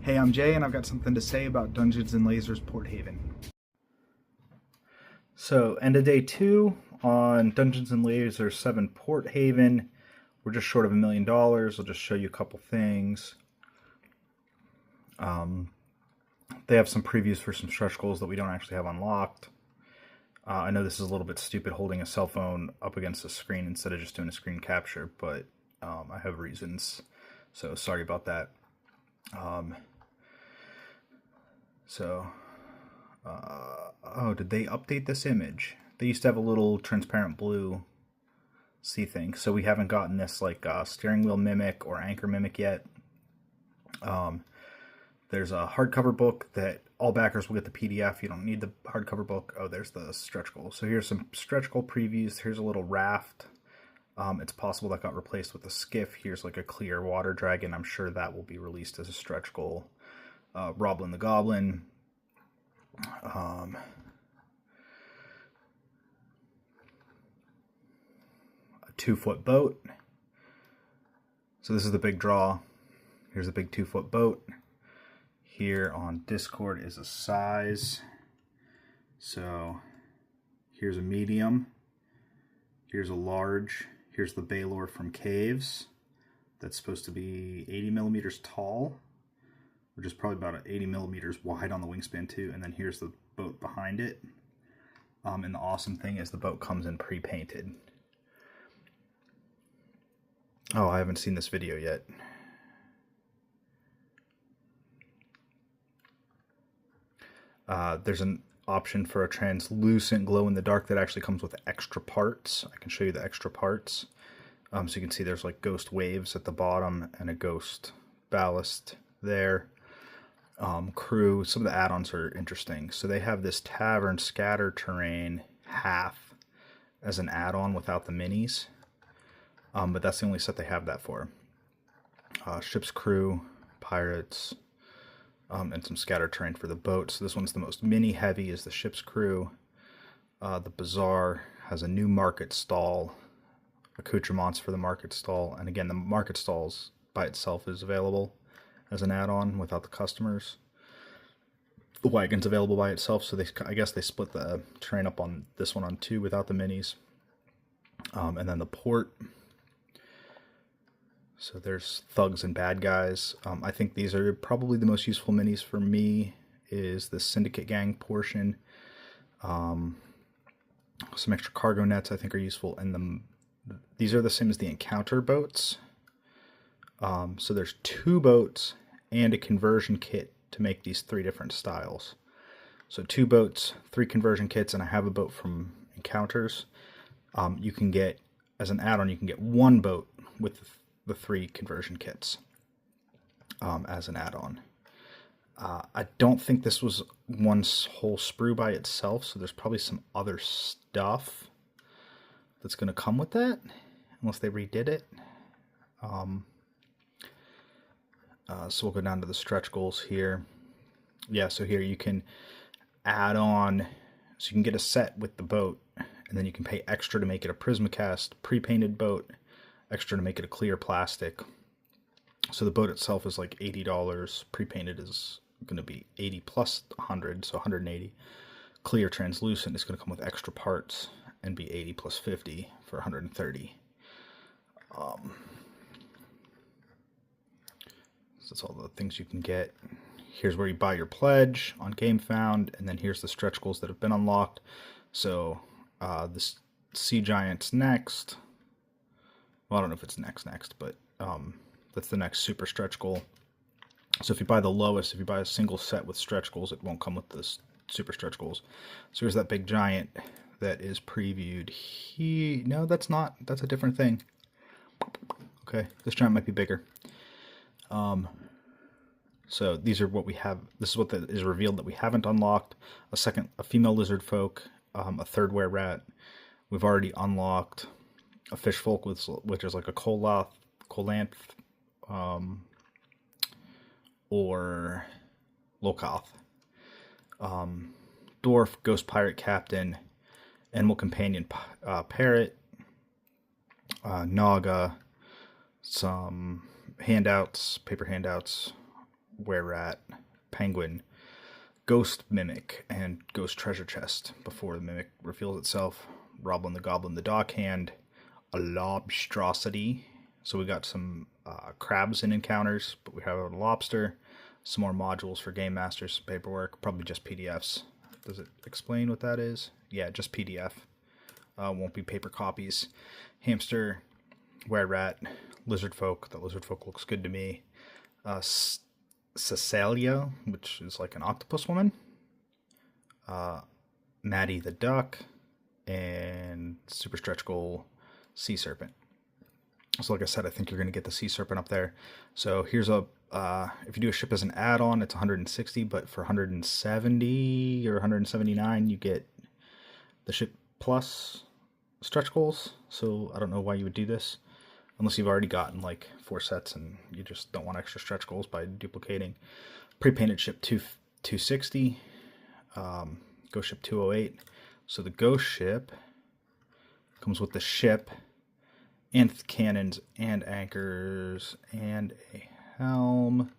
Hey, I'm Jay, and I've got something to say about Dungeons & Lasers Porthaven. So, end of day 2 on Dungeons & Lasers 7 Porthaven. We're just short of $1 million. I'll just show you a couple things. They have some previews for some stretch goals that we don't actually have unlocked. I know this is a little bit stupid holding a cell phone up against the screen instead of just doing a screen capture, but I have reasons, so sorry about that. Oh, did they update this image? They used to have a little transparent blue sea thing, so we haven't gotten this like steering wheel mimic or anchor mimic yet. There's a hardcover book that all backers will get the PDF. You don't need the hardcover book. Oh, there's the stretch goal. So here's some stretch goal previews. Here's a little raft. It's possible that got replaced with a skiff. Here's like a clear water dragon. I'm sure that will be released as a stretch goal. Roblin the Goblin. A 2-foot boat. So this is the big draw. Here's a big 2-foot boat. Here on Discord is a size. So here's a medium. Here's a large. Here's the Baylor from Caves. That's supposed to be 80 millimeters tall, which is probably about 80 millimeters wide on the wingspan too. And then here's the boat behind it. And the awesome thing is the boat comes in pre-painted. Oh, I haven't seen this video yet. There's an option for a translucent glow-in-the-dark that actually comes with extra parts. I can show you the extra parts. So you can see there's like ghost waves at the bottom and a ghost ballast there. Crew, some of the add-ons are interesting. So they have this tavern scatter terrain half as an add-on without the minis. But that's the only set they have that for. Ship's crew, pirates, and some scatter terrain for the boat. So this one's the most mini heavy, is the ship's crew. The bazaar has a new market stall, accoutrements for the market stall, and again the market stalls by itself is available as an add-on without the customers. The wagon's available by itself, so I guess they split the terrain up on this one on 2 without the minis. And then the port. So there's thugs and bad guys. I think these are probably the most useful minis for me, is the Syndicate Gang portion. Some extra cargo nets I think are useful, and these are the same as the encounter boats. So there's 2 boats and a conversion kit to make these 3 different styles. So 2 boats, 3 conversion kits, and I have a boat from encounters. You can get, as an add-on, you can get 1 boat with the 3 conversion kits as an add-on. I don't think this was one whole sprue by itself, so there's probably some other stuff that's going to come with that, unless they redid it. So we'll go down to the stretch goals here. Yeah, so here you can add on, so you can get a set with the boat, and then you can pay extra to make it a Prismacast pre-painted boat, extra to make it a clear plastic. So the boat itself is like $80. Pre-painted is going to be 80 plus 100, so 180. Clear translucent is going to come with extra parts and be 80 plus 50 for 130. So that's all the things you can get. Here's where you buy your pledge on GameFound, and then here's the stretch goals that have been unlocked. So this Sea Giant's next. Well, I don't know if it's next, but that's the next super stretch goal. So if you buy the lowest, if you buy a single set with stretch goals, it won't come with the super stretch goals. So here's that big giant that is previewed here. No, that's not. That's a different thing. Okay, this giant might be bigger. So these are what we have. This is what is revealed that we haven't unlocked. A female lizard folk, a third were rat. We've already unlocked a fish folk, which is like a Colanth, or Lokoth. Dwarf, Ghost Pirate Captain, Animal Companion Parrot, Naga, some handouts, paper handouts, were-rat, penguin, ghost mimic, and ghost treasure chest before the mimic reveals itself. Roblin the Goblin, the Dockhand, a lobstrosity. So we got some crabs in encounters, but we have a lobster, some more modules for game masters, some paperwork, probably just PDFs. Does it explain what that is? Yeah, just PDF. Won't be paper copies. Hamster, were-rat, lizard folk. The lizard folk looks good to me. Cecilia, which is like an octopus woman. Maddie the duck, and super stretch goal sea serpent. So like I said, I think you're going to get the sea serpent up there. So here's a if you do a ship as an add-on, it's 160, but for 170 or 179, you get the ship plus stretch goals. So I don't know why you would do this unless you've already gotten like 4 sets and you just don't want extra stretch goals by duplicating. Pre-painted ship 260, ghost ship 208. So the ghost ship comes with the ship and cannons and anchors and a helm.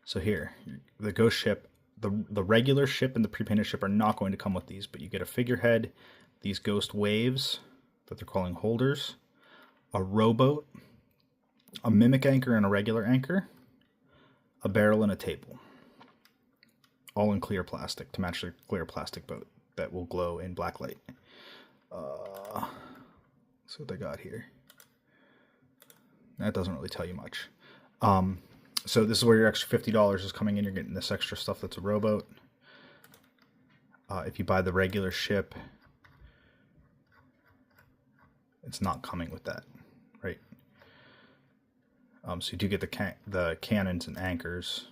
So here, the ghost ship, the regular ship and the pre-painted ship are not going to come with these, but you get a figurehead, these ghost waves that they're calling holders, a rowboat, a mimic anchor and a regular anchor, a barrel and a table. All in clear plastic to match the clear plastic boat that will glow in black light. Let's see what they got here. That doesn't really tell you much. So this is where your extra $50 is coming in. You're getting this extra stuff that's a rowboat. If you buy the regular ship, it's not coming with that, right? So you do get the cannons and anchors.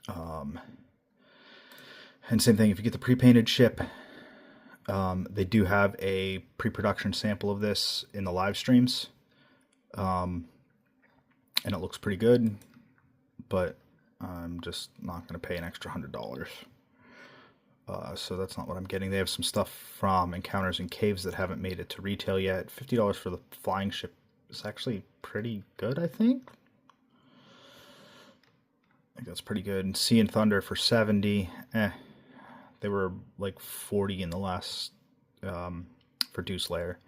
And same thing, if you get the pre-painted ship, they do have a pre-production sample of this in the live streams. And it looks pretty good, but I'm just not going to pay an extra $100. So that's not what I'm getting. They have some stuff from Encounters and Caves that haven't made it to retail yet. $50 for the flying ship is actually pretty good, I think. I think that's pretty good. And Sea and Thunder for 70. They were like 40 in the last for Deuce Lair.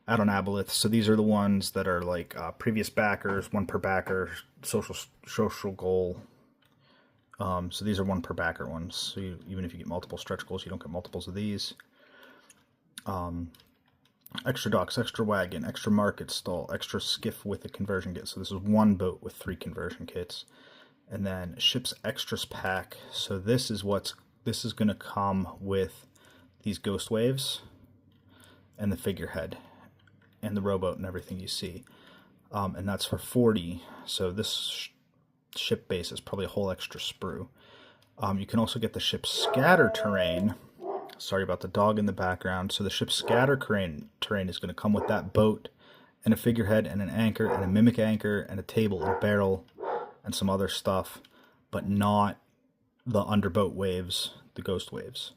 Add-on Aboleth. So these are the ones that are like previous backers, 1 per backer, social goal. So these are 1 per backer ones. So even if you get multiple stretch goals, you don't get multiples of these. Extra docks, extra wagon, extra market stall, extra skiff with a conversion kit. So this is 1 boat with 3 conversion kits. And then ship's extras pack. So this is going to come with these ghost waves and the figurehead and the rowboat and everything you see. And that's for 40. So this ship base is probably a whole extra sprue. You can also get the ship's scatter terrain. Sorry about the dog in the background. So the ship's scatter terrain is going to come with that boat and a figurehead and an anchor and a mimic anchor and a table and a barrel and some other stuff, but not the underboat waves, the ghost waves.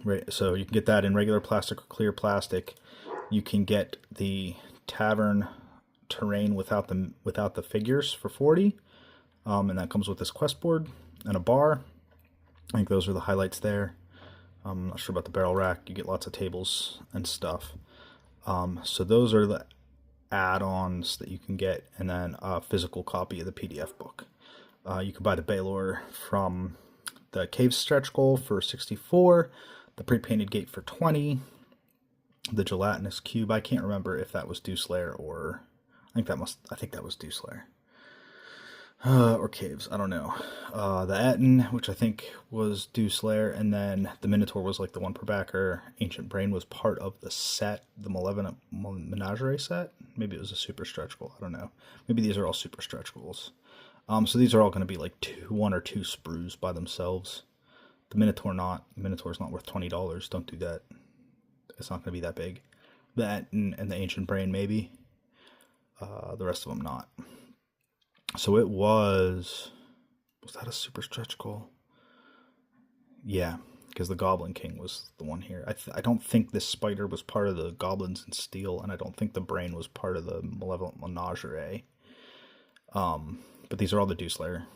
Right, so you can get that in regular plastic or clear plastic. You can get the tavern terrain without the figures for 40, and that comes with this quest board and a bar. I think those are the highlights there. I'm not sure about the barrel rack. You get lots of tables and stuff. So those are the add-ons that you can get, and then a physical copy of the PDF book. You can buy the Baylor from the Cave Stretch Goal for 64, the pre-painted gate for 20, the gelatinous cube. I can't remember if that was Deuce Lair or I think that was Deuce Lair. Or Caves, I don't know. The Atten, which I think was Deuce Lair, and then the Minotaur was like the 1 per backer. Ancient Brain was part of the set, the Malevolent Menagerie set. Maybe it was a super stretch goal, I don't know. Maybe these are all super stretch goals. So these are all going to be like 1 or 2 sprues by themselves. The Minotaur not. The Minotaur's not worth $20. Don't do that. It's not going to be that big. That and the Ancient Brain maybe. The rest of them not. So it was that a super stretch goal? Yeah. because the Goblin King was the one here. I don't think this spider was part of the Goblins in Steel, and I don't think the brain was part of the Malevolent Menagerie. But these are all the Dew Slayer,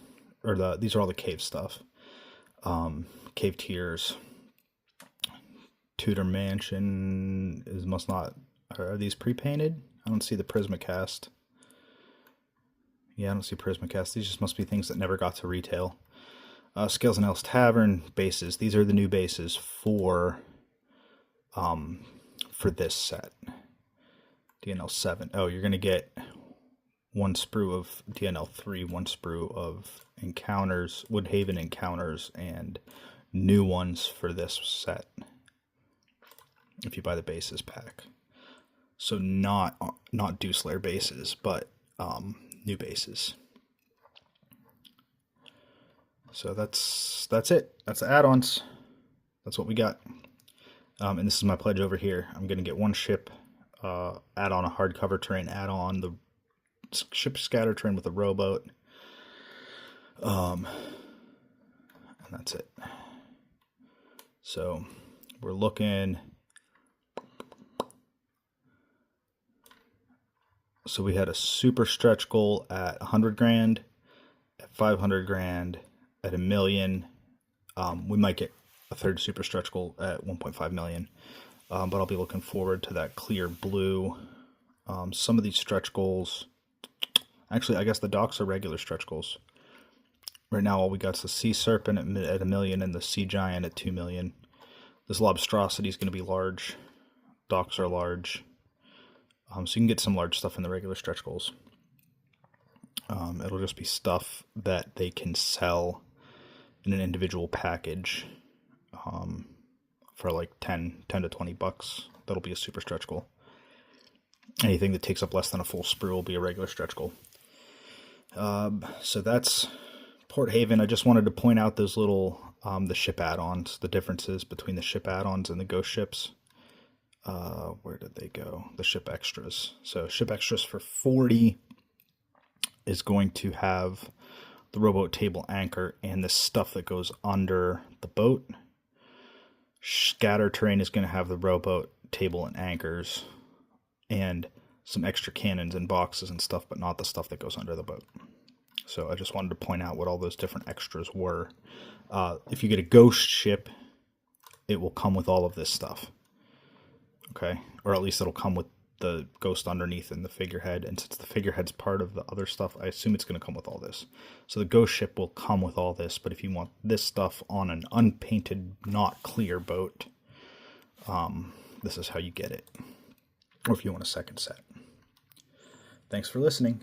or these are all the cave stuff. Cave Tears, Tudor Mansion must not. Are these pre-painted? I don't see the Prismacast. Yeah, I don't see Prismacast. These just must be things that never got to retail. Scales and Elves Tavern bases. These are the new bases for this set. DNL 7. Oh, you're gonna get one sprue of DNL 3, one sprue of Encounters, Woodhaven Encounters, and new ones for this set. If you buy the bases pack. So not Dew Slayer bases, but new bases. So that's it. That's the add-ons. That's what we got. And this is my pledge over here. I'm going to get one ship, add on a hardcover terrain, add on the ship scatter terrain with a rowboat. And that's it. So we're looking. So we had a super stretch goal at 100 grand, at 500 grand, at $1 million. We might get a third super stretch goal at 1.5 million. But I'll be looking forward to that clear blue. Some of these stretch goals, actually, I guess the docks are regular stretch goals. Right now, all we got is the Sea Serpent at $1 million and the Sea Giant at 2 million. This Lobstrosity is going to be large. Docks are large. So you can get some large stuff in the regular stretch goals. It'll just be stuff that they can sell in an individual package for like 10 to 20 bucks. That'll be a super stretch goal. Anything that takes up less than a full sprue will be a regular stretch goal. So that's Porthaven. I just wanted to point out those little the ship add-ons, the differences between the ship add-ons and the ghost ships. Where did they go? The ship extras. So ship extras for 40 is going to have the rowboat table anchor and the stuff that goes under the boat. Scatter terrain is going to have the rowboat table and anchors and some extra cannons and boxes and stuff, but not the stuff that goes under the boat. So I just wanted to point out what all those different extras were. If you get a ghost ship, it will come with all of this stuff. Okay, or at least it'll come with the ghost underneath and the figurehead. And since the figurehead's part of the other stuff, I assume it's going to come with all this. So the ghost ship will come with all this, but if you want this stuff on an unpainted, not clear boat, this is how you get it. Or if you want a second set. Thanks for listening.